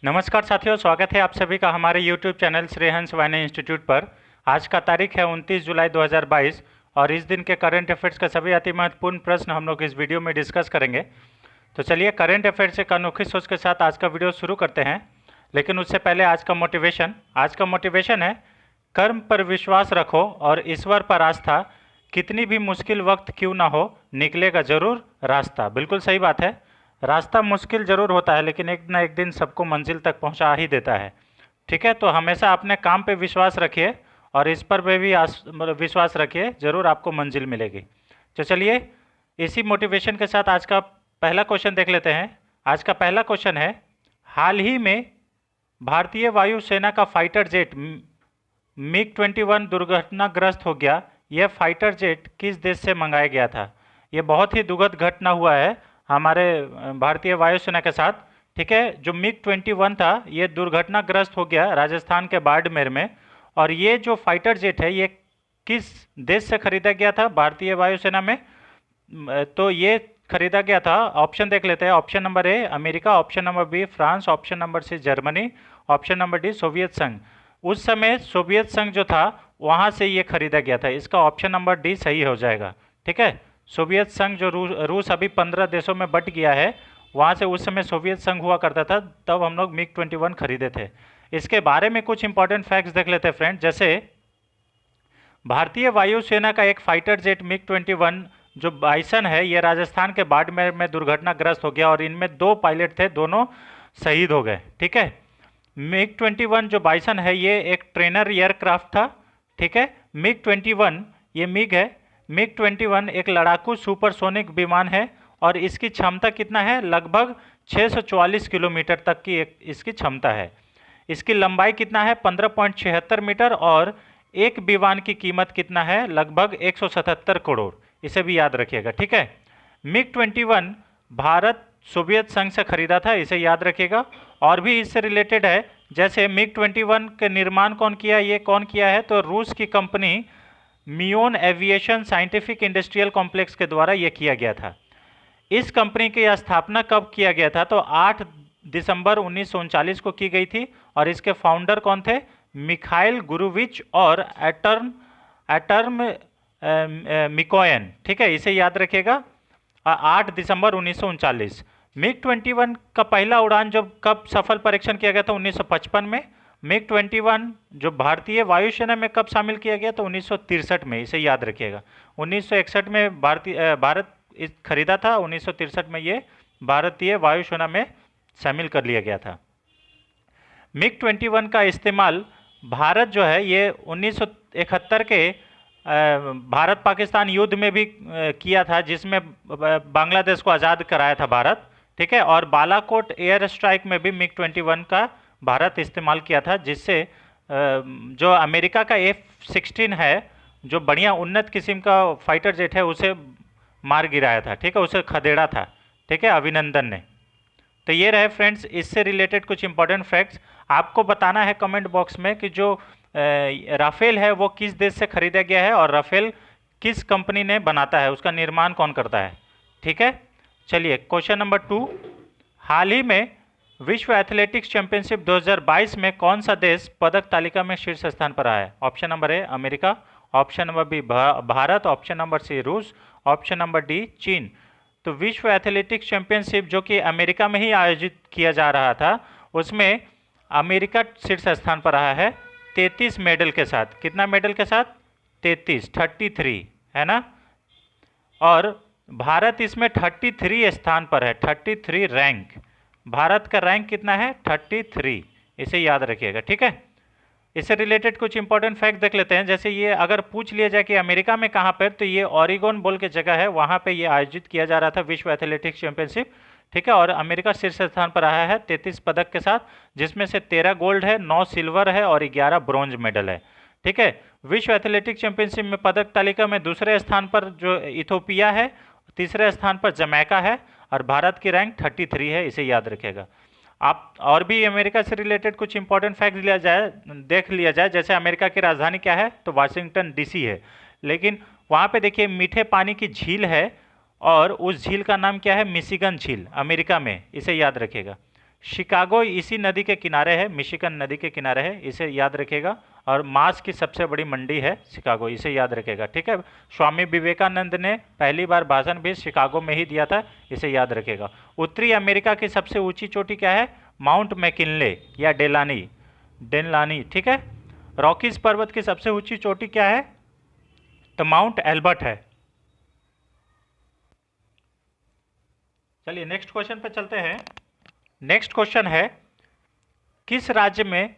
नमस्कार साथियों, स्वागत है आप सभी का हमारे YouTube channel Shri Hans वाइने institute पर। आज का तारीख है 29 जुलाई 2022 और इस दिन के करंट अफेयर्स के सभी अति महत्वपूर्ण प्रश्न हम लोग इस वीडियो में डिस्कस करेंगे। तो चलिए करंट अफेयर्स एक अनोखी सोच के साथ आज का वीडियो शुरू करते हैं। लेकिन उससे पहले आज का मोटिवेशन है, कर्म पर विश्वास रखो और ईश्वर पर आस्था, कितनी भी मुश्किल वक्त क्यों ना हो निकलेगा जरूर रास्ता। बिल्कुल सही बात है, रास्ता मुश्किल ज़रूर होता है लेकिन एक ना एक दिन सबको मंजिल तक पहुंचा ही देता है। ठीक है, तो हमेशा अपने काम पे विश्वास रखिए और इस पर भी विश्वास रखिए, ज़रूर आपको मंजिल मिलेगी। तो चलिए इसी मोटिवेशन के साथ आज का पहला क्वेश्चन देख लेते हैं। आज का पहला क्वेश्चन है, हाल ही में भारतीय वायुसेना का फाइटर जेट MiG-21 दुर्घटनाग्रस्त हो गया। यह फाइटर जेट किस देश से मंगाया गया था? ये बहुत ही दुखद घटना हुआ है हमारे भारतीय वायुसेना के साथ। ठीक है, जो MiG-21 था ये दुर्घटनाग्रस्त हो गया राजस्थान के बाड़मेर में। और ये जो फाइटर जेट है ये किस देश से खरीदा गया था भारतीय वायुसेना में? तो ये खरीदा गया था, ऑप्शन देख लेते हैं। Option number A America, option number B France, option number C Germany, option number D Soviet संघ। उस समय सोवियत संघ जो था वहाँ से ये खरीदा गया था। इसका ऑप्शन नंबर डी सही हो जाएगा। ठीक है, सोवियत संघ जो रूस अभी 15 देशों में बंट गया है, वहाँ से उस समय सोवियत संघ हुआ करता था, तब हम लोग MiG-21 खरीदे थे। इसके बारे में कुछ इंपॉर्टेंट फैक्ट्स देख लेते हैं फ्रेंड। जैसे भारतीय वायुसेना का एक फाइटर जेट MiG-21 जो बाइसन है, ये राजस्थान के बाड़मेर में दुर्घटनाग्रस्त हो गया और इनमें 2 पायलट थे, दोनों शहीद हो गए। ठीक है, MiG-21 जो बाइसन है ये एक ट्रेनर एयरक्राफ्ट था। ठीक है, MiG-21 ये मिग है। MiG-21 एक लड़ाकू सुपरसोनिक विमान है और इसकी क्षमता कितना है? लगभग 644 किलोमीटर तक की इसकी क्षमता है। इसकी लंबाई कितना है? 15.76 मीटर और एक विमान की कीमत कितना है? लगभग 177 करोड़। इसे भी याद रखिएगा। ठीक है, MiG-21 भारत सोवियत संघ से खरीदा था, इसे याद रखिएगा। और भी इससे रिलेटेड है, जैसे MiG-21 के निर्माण कौन किया? ये कौन किया है? तो रूस की कंपनी मियोन एविएशन साइंटिफिक इंडस्ट्रियल कॉम्प्लेक्स के द्वारा यह किया गया था। इस कंपनी की स्थापना कब किया गया था? तो 8 दिसंबर 1939 को की गई थी और इसके फाउंडर कौन थे? मिखाइल गुरुविच और एटर्म मिकोयन। ठीक है, इसे याद रखिएगा। 8 दिसंबर 1939। MiG-21 का पहला उड़ान जब कब सफल परीक्षण किया गया था? 1955 में। MiG-21 जो भारतीय वायुसेना में कब शामिल किया गया? तो 1963 में, इसे याद रखिएगा। 1961 में भारत खरीदा था, 1963 में ये भारतीय वायुसेना में शामिल कर लिया गया था। MiG-21 का इस्तेमाल भारत जो है ये 1971 के भारत पाकिस्तान युद्ध में भी किया था, जिसमें बांग्लादेश को आज़ाद कराया था भारत। ठीक है, और बालाकोट एयर स्ट्राइक में भी MiG-21 का भारत इस्तेमाल किया था, जिससे जो अमेरिका का F-16 है, जो बढ़िया उन्नत किस्म का फाइटर जेट है, उसे मार गिराया था। ठीक है, उसे खदेड़ा था। ठीक है, अभिनंदन ने। तो ये रहे फ्रेंड्स इससे रिलेटेड कुछ इंपॉर्टेंट फैक्ट्स। आपको बताना है कमेंट बॉक्स में कि जो राफेल है वो किस देश से खरीदा गया है और राफेल किस कंपनी ने बनाता है, उसका निर्माण कौन करता है। ठीक है, चलिए क्वेश्चन नंबर 2, हाल ही में विश्व एथलेटिक्स चैंपियनशिप 2022 में कौन सा देश पदक तालिका में शीर्ष स्थान पर आया है? Option number A America, option number B Bharat, option number C रूस, ऑप्शन नंबर डी चीन। तो विश्व एथलेटिक्स चैंपियनशिप जो कि अमेरिका में ही आयोजित किया जा रहा था, उसमें अमेरिका शीर्ष स्थान पर रहा है 33 मेडल के साथ। कितना मेडल के साथ? 33 है ना। और भारत इसमें 33 स्थान पर है, 33 रैंक। भारत का रैंक कितना है? 33। इसे याद रखिएगा। ठीक है, इससे रिलेटेड कुछ इंपॉर्टेंट फैक्ट देख लेते हैं। जैसे ये अगर पूछ लिया जाए कि अमेरिका में कहाँ पर, तो ये ओरेगोन बोल के जगह है, वहाँ पे ये आयोजित किया जा रहा था विश्व एथलेटिक्स चैंपियनशिप। ठीक है, और अमेरिका शीर्ष स्थान पर आया है 33 पदक के साथ, जिसमें से 13 गोल्ड है, 9 सिल्वर है और 11 ब्रॉन्ज मेडल है। ठीक है, विश्व एथलेटिक्स चैंपियनशिप में पदक तालिका में दूसरे स्थान पर जो इथोपिया है, तीसरे स्थान पर जमैका है और भारत की रैंक 33 है, इसे याद रखिएगा। आप और भी अमेरिका से रिलेटेड कुछ इंपॉर्टेंट फैक्ट देख लिया जाए। जैसे अमेरिका की राजधानी क्या है? तो वाशिंगटन डीसी है, लेकिन वहाँ पे देखिए मीठे पानी की झील है और उस झील का नाम क्या है? मिशिगन झील, अमेरिका में, इसे याद रखिएगा। शिकागो इसी नदी के किनारे है, मिशिगन नदी के किनारे है, इसे याद रखिएगा। और मांस की सबसे बड़ी मंडी है शिकागो, इसे याद रखिएगा, ठीक है। स्वामी विवेकानंद ने पहली बार भाषण भी शिकागो में ही दिया था, इसे याद रखिएगा। उत्तरी अमेरिका की सबसे ऊंची चोटी क्या है? माउंट मैकिनले या डेनलानी, ठीक है। रॉकीज पर्वत की सबसे ऊंची चोटी क्या है? तो माउंट एल्बर्ट है। चलिए नेक्स्ट क्वेश्चन पे चलते हैं। नेक्स्ट क्वेश्चन है, किस राज्य में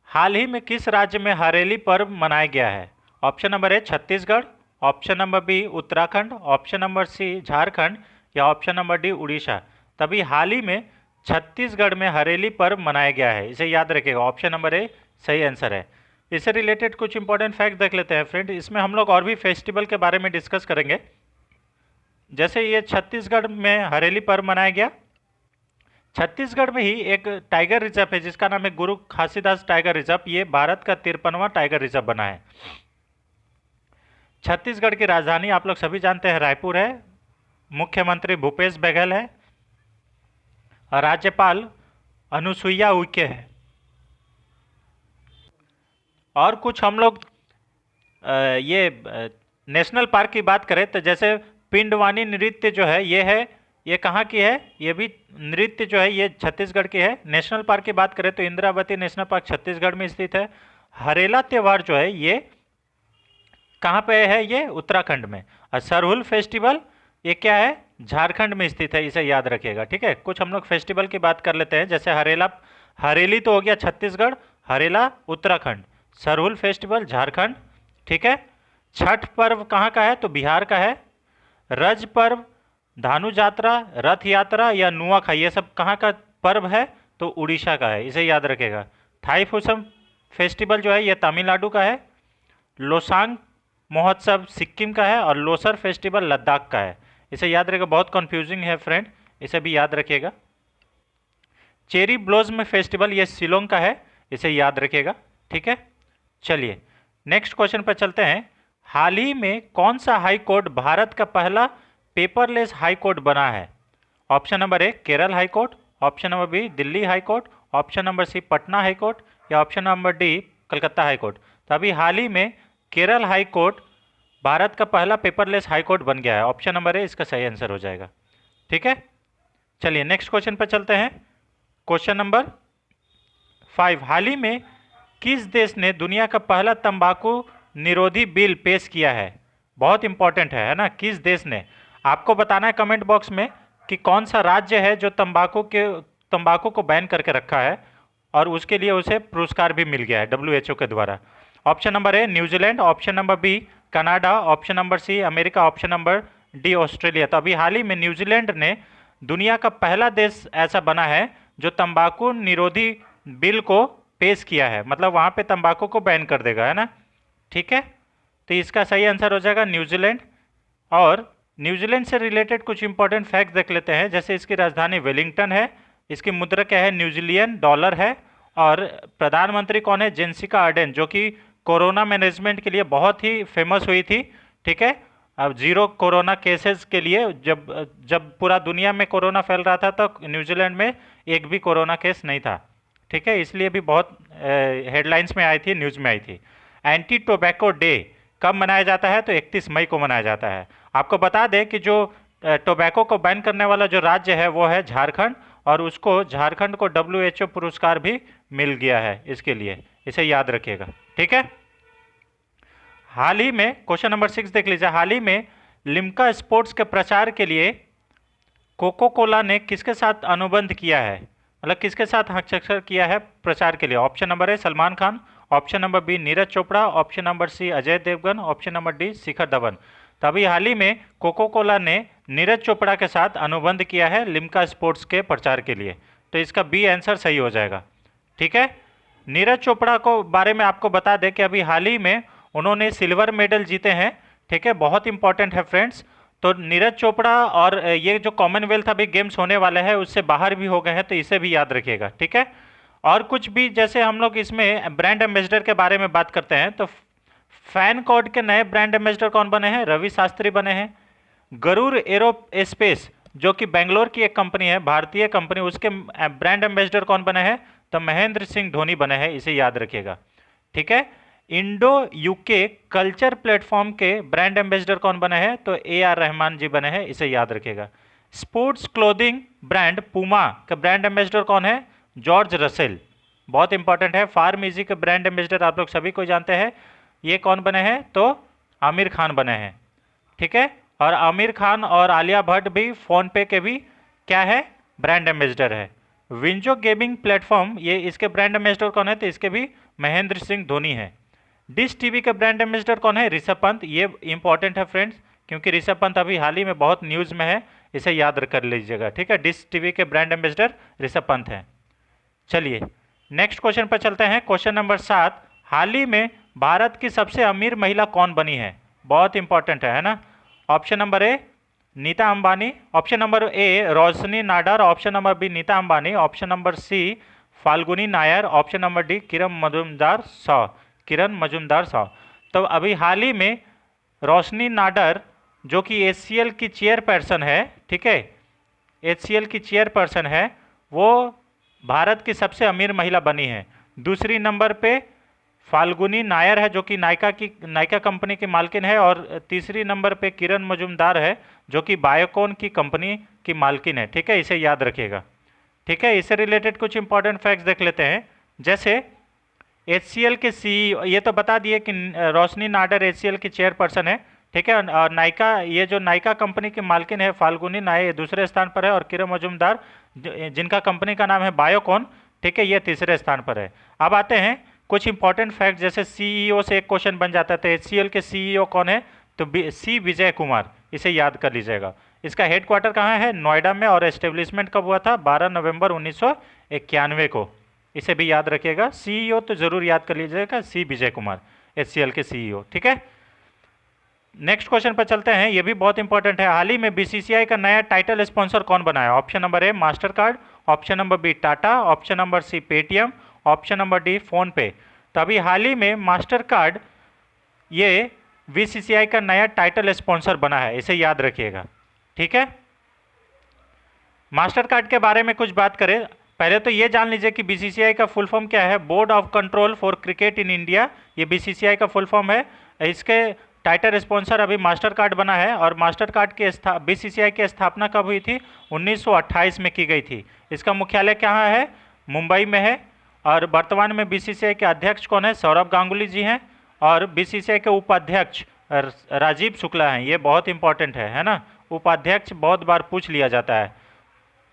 हाल ही में किस राज्य में हरेली पर्व मनाया गया है? Option number A Chhattisgarh, option number B Uttarakhand, option number C Jharkhand या ऑप्शन नंबर डी उड़ीसा। तभी हाल ही में छत्तीसगढ़ में हरेली पर्व मनाया गया है, इसे याद रखिएगा। ऑप्शन नंबर ए सही आंसर है। इससे रिलेटेड कुछ इंपॉर्टेंट फैक्ट देख लेते हैं फ्रेंड। इसमें हम लोग और भी फेस्टिवल के बारे में डिस्कस करेंगे। जैसे ये छत्तीसगढ़ में हरेली पर्व मनाया गया, छत्तीसगढ़ में ही एक टाइगर रिजर्व है जिसका नाम है गुरु घासीदास टाइगर रिजर्व। ये भारत का 53वां टाइगर रिजर्व बना है। छत्तीसगढ़ की राजधानी आप लोग सभी जानते हैं रायपुर है। मुख्यमंत्री भूपेश बघेल है और राज्यपाल अनुसुईया उइके है। और कुछ हम लोग नेशनल पार्क की बात करें तो जैसे पिंडवानी नृत्य जो है ये कहाँ की है? ये भी नृत्य जो है ये छत्तीसगढ़ की है। नेशनल पार्क की बात करें तो इंद्रावती नेशनल पार्क छत्तीसगढ़ में स्थित है। हरेला त्यौहार जो है ये कहाँ पे है? ये उत्तराखंड में। और सरहुल फेस्टिवल ये क्या है? झारखंड में स्थित है, इसे याद रखिएगा, ठीक है। कुछ हम लोग फेस्टिवल की बात कर लेते हैं। जैसे हरेली तो हो गया छत्तीसगढ़, हरेला उत्तराखंड, सरहुल फेस्टिवल झारखंड, ठीक है। छठ पर्व कहाँ का है? तो बिहार का है। रज पर्व, धानु यात्रा, रथ यात्रा या नुआखाई ये सब कहाँ का पर्व है? तो उड़ीसा का है, इसे याद रखेगा। थाईपुसम फेस्टिवल जो है ये तमिलनाडु का है। लोसांग महोत्सव सिक्किम का है और लोसर फेस्टिवल लद्दाख का है, इसे याद रखेगा। बहुत कंफ्यूजिंग है फ्रेंड, इसे भी याद रखिएगा। चेरी ब्लॉसम फेस्टिवल ये शिलोंग का है, इसे याद रखिएगा, ठीक है। चलिए नेक्स्ट क्वेश्चन पर चलते हैं। हाल ही में कौन सा हाई कोर्ट भारत का पहला पेपरलेस हाई कोर्ट बना है? Option number A Kerala high court, option number B Delhi high court, option number C Patna high court या option number D Calcutta high court. तो अभी हाल ही में केरल हाई कोर्ट भारत का पहला पेपरलेस हाई कोर्ट बन गया है। ऑप्शन नंबर ए इसका सही आंसर हो जाएगा, ठीक है। चलिए नेक्स्ट क्वेश्चन पर चलते हैं। क्वेश्चन नंबर 5, हाल ही में किस देश ने दुनिया का पहला तंबाकू निरोधी बिल पेश किया है? बहुत इंपॉर्टेंट है ना, किस देश ने? आपको बताना है कमेंट बॉक्स में कि कौन सा राज्य है जो तंबाकू को बैन करके रखा है और उसके लिए उसे पुरस्कार भी मिल गया है WHO के द्वारा। Option number A New Zealand, option number B Canada, option number C America, option number D Australia. तो अभी हाल ही में न्यूजीलैंड ने दुनिया का पहला देश ऐसा बना है जो तंबाकू निरोधी बिल को पेश किया है, मतलब वहाँ पे तंबाकू को बैन कर देगा, है ना, ठीक है। तो इसका सही आंसर हो जाएगा न्यूजीलैंड। और न्यूजीलैंड से रिलेटेड कुछ इंपॉर्टेंट फैक्ट देख लेते हैं। जैसे इसकी राजधानी वेलिंगटन है, इसकी मुद्रा क्या है? न्यूजीलैंड डॉलर है। और प्रधानमंत्री कौन है? जेसिका आर्डेन, जो कि कोरोना मैनेजमेंट के लिए बहुत ही फेमस हुई थी, ठीक है। अब जीरो कोरोना केसेस के लिए जब पूरा दुनिया में कोरोना फैल रहा था तो न्यूजीलैंड में एक भी कोरोना केस नहीं था, ठीक है। इसलिए भी बहुत हेडलाइंस में आई थी, न्यूज़ में आई थी। एंटी टोबैको डे कब मनाया जाता है? तो 31 मई को मनाया जाता है। आपको बता दें कि जो टोबैको को बैन करने वाला जो राज्य है वो है झारखंड, और उसको झारखंड को WHO पुरस्कार भी मिल गया है इसके लिए, इसे याद रखिएगा, ठीक है। हाल ही में क्वेश्चन नंबर 6 देख लीजिए। हाल ही में लिम्का स्पोर्ट्स के प्रचार के लिए कोको कोला ने किसके साथ अनुबंध किया है? मतलब किसके साथ हस्ताक्षर किया है प्रचार के लिए? Option number A Salman Khan, option number B Neeraj Chopra, option number C Ajay Devgn, option number D Shikhar Dhawan. तभी हाल ही में कोको कोला ने नीरज चोपड़ा के साथ अनुबंध किया है लिम्का स्पोर्ट्स के प्रचार के लिए, तो इसका बी आंसर सही हो जाएगा, ठीक है। नीरज चोपड़ा को बारे में आपको बता दें कि अभी हाल ही में उन्होंने सिल्वर मेडल जीते हैं, ठीक है, बहुत इंपॉर्टेंट है फ्रेंड्स। तो नीरज चोपड़ा और ये जो कॉमनवेल्थ अभी गेम्स होने वाले हैं उससे बाहर भी हो गए हैं, तो इसे भी याद रखिएगा, ठीक है। और कुछ भी जैसे हम लोग इसमें ब्रांड एम्बेसडर के बारे में बात करते हैं तो फैन कोड के नए ब्रांड एम्बेसडर कौन बने हैं? रवि शास्त्री बने हैं। गरुड़ एरोस्पेस जो कि बेंगलोर की एक कंपनी है, भारतीय कंपनी, उसके ब्रांड एम्बेसडर कौन बने हैं? तो महेंद्र सिंह धोनी बने हैं, इसे याद रखिएगा। ठीक है। इंडो यूके कल्चर प्लेटफॉर्म के ब्रांड एम्बेसडर कौन बने हैं? तो AR रहमान जी बने हैं, इसे याद रखिएगा। स्पोर्ट्स क्लोथिंग ब्रांड पूमा का ब्रांड एम्बेसडर कौन है? जॉर्ज रसेल, बहुत इंपॉर्टेंट है। फार्म इजी के ब्रांड एम्बेसडर आप लोग सभी को जानते हैं, ये कौन बने हैं? तो आमिर खान बने हैं। ठीक है। और आमिर खान और आलिया भट्ट भी फोन पे के भी क्या है? ब्रांड एम्बेसडर है। विंजो गेमिंग प्लेटफॉर्म, ये इसके ब्रांड एम्बेसडर कौन है? तो इसके भी महेंद्र सिंह धोनी है। डिश टीवी के ब्रांड एम्बेसडर कौन है? ऋषभ पंत, ये इंपॉर्टेंट है फ्रेंड्स, क्योंकि ऋषभ पंत अभी हाल ही में बहुत न्यूज़ में है, इसे याद कर लीजिएगा। ठीक है, डिश टीवी के ब्रांड एम्बेसडर ऋषभ पंत हैं। चलिए नेक्स्ट क्वेश्चन पर चलते हैं। क्वेश्चन नंबर 7, हाल ही में भारत की सबसे अमीर महिला कौन बनी है? बहुत इंपॉर्टेंट है ना। Option number A Nita Ambani, option number A Roshni Nadar, option number B Nita Ambani, option number C Falguni Nayar, option number D Kiran Mazumdar Shaw. तो अभी हाल ही में रोशनी नाडर, जो कि HCL की चेयरपर्सन है, ठीक है, HCL की चेयरपर्सन है, वो भारत की सबसे अमीर महिला बनी है। दूसरी नंबर पे फाल्गुनी नायर है, जो कि नायका कंपनी की मालकिन है, और तीसरी नंबर पे किरण मजुमदार है, जो कि बायोकॉन की कंपनी की मालकिन है। ठीक है, इसे याद रखिएगा। ठीक है, इससे रिलेटेड कुछ इंपॉर्टेंट फैक्ट्स देख लेते हैं। जैसे HCL के CEO, ये तो बता दिए कि रोशनी नाडर HCL की चेयरपर्सन है। ठीक है, और नायका, ये जो नायका कंपनी की मालकिन है फाल्गुनी नायर, ये दूसरे स्थान पर है, और किरण मजुमदार जिनका कंपनी का नाम है बायोकॉन, ठीक है, ये तीसरे स्थान पर है। अब आते हैं कुछ इंपॉर्टेंट फैक्ट, जैसे CEO से एक क्वेश्चन बन जाता है, तो HCL के CEO कौन है? तो C विजय कुमार, इसे याद कर लीजिएगा। इसका हेडक्वार्टर कहाँ है? नोएडा में, और एस्टेब्लिशमेंट कब हुआ था? 12 नवंबर 1991 को, इसे भी याद रखिएगा। CEO तो जरूर याद कर लीजिएगा, C विजय कुमार, HCL के CEO। ठीक है, नेक्स्ट क्वेश्चन पर चलते हैं, ये भी बहुत इंपॉर्टेंट है। हाल ही में BCCI का नया टाइटल स्पॉन्सर कौन बना है? Option number A Mastercard, option number B Tata, option number C Paytm, option number D PhonePe. तो अभी हाल ही में मास्टर कार्ड ये BCCI का नया टाइटल स्पॉन्सर बना है, इसे याद रखिएगा। ठीक है, मास्टर कार्ड के बारे में कुछ बात करें, पहले तो ये जान लीजिए कि BCCI का फुल फॉर्म क्या है। Board of control for cricket in India, ये BCCI का फुल फॉर्म है। इसके टाइटल स्पॉन्सर अभी मास्टर कार्ड बना है, और मास्टर कार्ड की BCCI की स्थापना कब हुई थी? 1928 में की गई थी। इसका मुख्यालय कहाँ है? मुंबई में है। और वर्तमान में BCCI के अध्यक्ष कौन है? सौरभ गांगुली जी हैं। और BCCI के उपाध्यक्ष राजीव शुक्ला हैं, ये बहुत इंपॉर्टेंट है ना। उपाध्यक्ष बहुत बार पूछ लिया जाता है।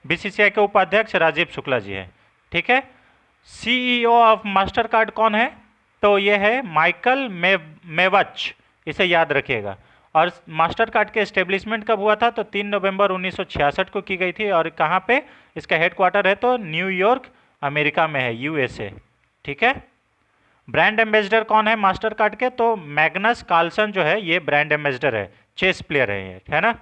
BCCI के उपाध्यक्ष राजीव शुक्ला जी हैं। ठीक है, CEO ऑफ मास्टर कार्ड कौन है? तो ये है माइकल मेवच, इसे याद रखिएगा। और मास्टर कार्ड के एस्टेब्लिशमेंट कब हुआ था? तो 3 नवंबर 1966 को की गई थी। और कहाँ पे इसका हेडक्वार्टर है? तो न्यूयॉर्क, अमेरिका में है, USA। ठीक है, ब्रांड एम्बेसडर कौन है मास्टर कार्ड के? तो मैग्नस कार्लसन जो है, ये ब्रांड एम्बेसडर है, चेस प्लेयर है ये, है ना।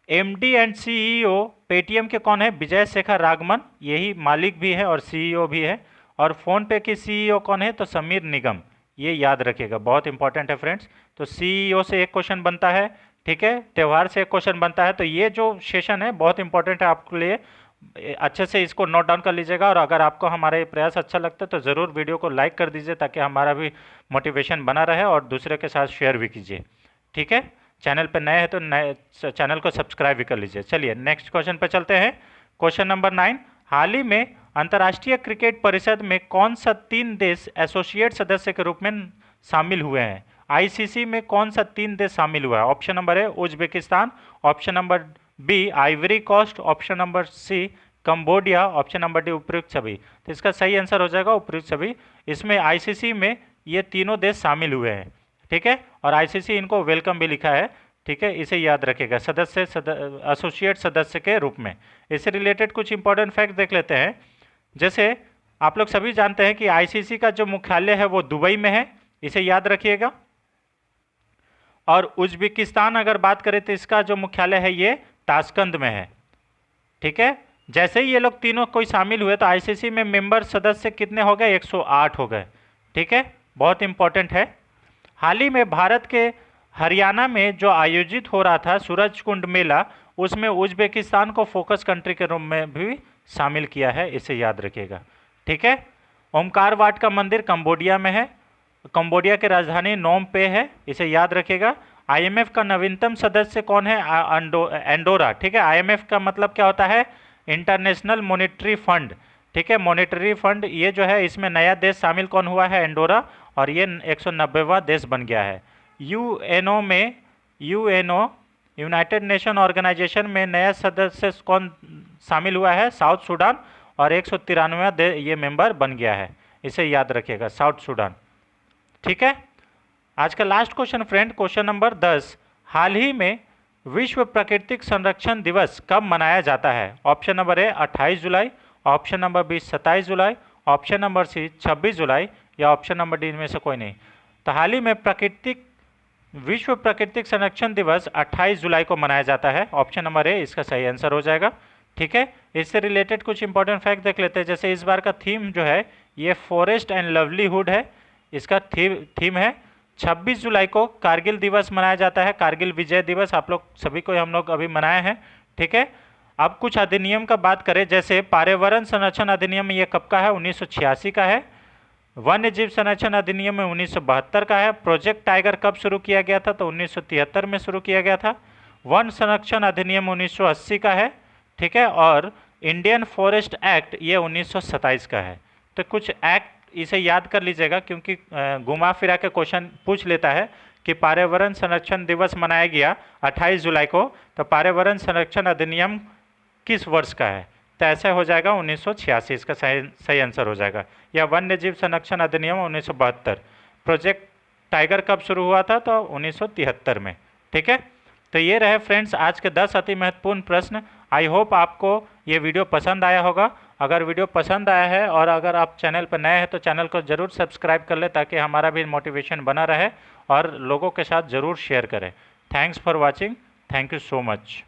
MD एंड CEO पेटीएम के कौन है? विजय शेखर राघवन, यही मालिक भी है और CEO भी है। और फोन पे की CEO कौन है? तो समीर निगम, ये याद रखिएगा, बहुत इंपॉर्टेंट है फ्रेंड्स। तो CEO से एक क्वेश्चन बनता है, ठीक है, त्यौहार से एक क्वेश्चन बनता है। तो ये जो सेशन है बहुत इंपॉर्टेंट है आपके लिए, अच्छे से इसको नोट डाउन कर लीजिएगा। और अगर आपको हमारा ये प्रयास अच्छा लगता है तो ज़रूर वीडियो को लाइक कर दीजिए, ताकि हमारा भी मोटिवेशन बना रहे, और दूसरे के साथ शेयर भी कीजिए। ठीक है, चैनल पर नए हैं तो नए चैनल को सब्सक्राइब भी कर लीजिए। चलिए नेक्स्ट क्वेश्चन पर चलते हैं। क्वेश्चन नंबर 9, हाल ही में अंतर्राष्ट्रीय क्रिकेट परिषद में कौन सा 3 देश एसोसिएट सदस्य के रूप में शामिल हुए हैं? ICC में कौन सा 3 देश शामिल हुआ है? Option number A Uzbekistan, option number B Ivory Coast, option number C Cambodia, option number D उपयुक्त सभी। तो इसका सही आंसर हो जाएगा उपयुक्त सभी। इसमें ICC में ये तीनों देश शामिल हुए हैं। ठीक है, और ICC इनको वेलकम भी लिखा है। ठीक है, इसे याद रखिएगा, एसोसिएट सदस्य के रूप में। इससे रिलेटेड कुछ इंपॉर्टेंट फैक्ट देख लेते हैं। जैसे आप लोग सभी जानते हैं कि ICC का जो मुख्यालय है वो दुबई में है, इसे याद रखिएगा। और उज्बेकिस्तान अगर बात करें तो इसका जो मुख्यालय है ये ताशकंद में है। ठीक है, जैसे ही ये लोग तीनों कोई शामिल हुए तो ICC में मेंबर सदस्य कितने हो गए? 108 हो गए। ठीक है, बहुत इंपॉर्टेंट है। हाल ही में भारत के हरियाणा में जो आयोजित हो रहा था सूरज कुंड मेला, उसमें उज्बेकिस्तान को फोकस कंट्री के रूप में भी शामिल किया है, इसे याद रखिएगा। ठीक है। ओमकार वाट का मंदिर कंबोडिया में है, कंबोडिया की राजधानी नोम पे है, इसे याद रखिएगा। आईएमएफ का नवीनतम सदस्य कौन है? एंडोरा। ठीक है। आईएमएफ का मतलब क्या होता है? International monetary fund. ठीक है, मॉनेटरी फंड ये जो है, इसमें नया देश शामिल कौन हुआ है? एंडोरा, और ये 190वां देश बन गया है। यूएनओ में, यूएनओ यूनाइटेड नेशन ऑर्गेनाइजेशन में नया सदस्य कौन शामिल हुआ है? साउथ सूडान, और 193वां ये मेंबर बन गया है, इसे याद रखिएगा, साउथ सूडान। ठीक है। आज का last question friend, question number 10, हाल ही में विश्व प्राकृतिक संरक्षण दिवस कब मनाया जाता है? ऑप्शन नंबर ए 28 जुलाई, ऑप्शन नंबर बी 27 जुलाई, ऑप्शन नंबर सी 26 जुलाई, या ऑप्शन नंबर डी में से कोई नहीं। तो हाल ही में विश्व प्राकृतिक संरक्षण दिवस 28 जुलाई को मनाया जाता है। ऑप्शन नंबर ए इसका सही आंसर हो जाएगा। ठीक है। इससे रिलेटेड कुछ इंपॉर्टेंट फैक्ट देख लेते हैं। जैसे इस बार का थीम जो है ये फॉरेस्ट एंड लवलीहुड है, इसका थीम है। 26 जुलाई को कारगिल दिवस मनाया जाता है, कारगिल विजय दिवस, आप लोग सभी को हम लोग अभी मनाए हैं। ठीक है। अब कुछ अधिनियम का बात करें, जैसे पर्यावरण संरक्षण अधिनियम ये कब का है? 1986 का है। वन्य जीव संरक्षण अधिनियम में 1972 का है। प्रोजेक्ट टाइगर कब शुरू किया गया था? तो 1973 में शुरू किया गया था। वन संरक्षण अधिनियम 1980 का है। ठीक है। और इंडियन फॉरेस्ट एक्ट ये 1927 का है। तो कुछ एक्ट इसे याद कर लीजिएगा, क्योंकि घुमा फिरा के क्वेश्चन पूछ लेता है कि पर्यावरण संरक्षण दिवस मनाया गया 28 जुलाई को, तो पर्यावरण संरक्षण अधिनियम किस वर्ष का है? तो ऐसा हो जाएगा 1986, इसका सही आंसर हो जाएगा। या वन्य जीव संरक्षण अधिनियम 1972। प्रोजेक्ट टाइगर कब शुरू हुआ था? तो 1973 में। ठीक है। तो ये रहे फ्रेंड्स आज के 10 अति महत्वपूर्ण प्रश्न। आई होप आपको ये वीडियो पसंद आया होगा। अगर वीडियो पसंद आया है और अगर आप चैनल पर नए हैं तो चैनल को ज़रूर सब्सक्राइब कर लें, ताकि हमारा भी मोटिवेशन बना रहे, और लोगों के साथ ज़रूर शेयर करें। Thanks for watching. Thank you so much.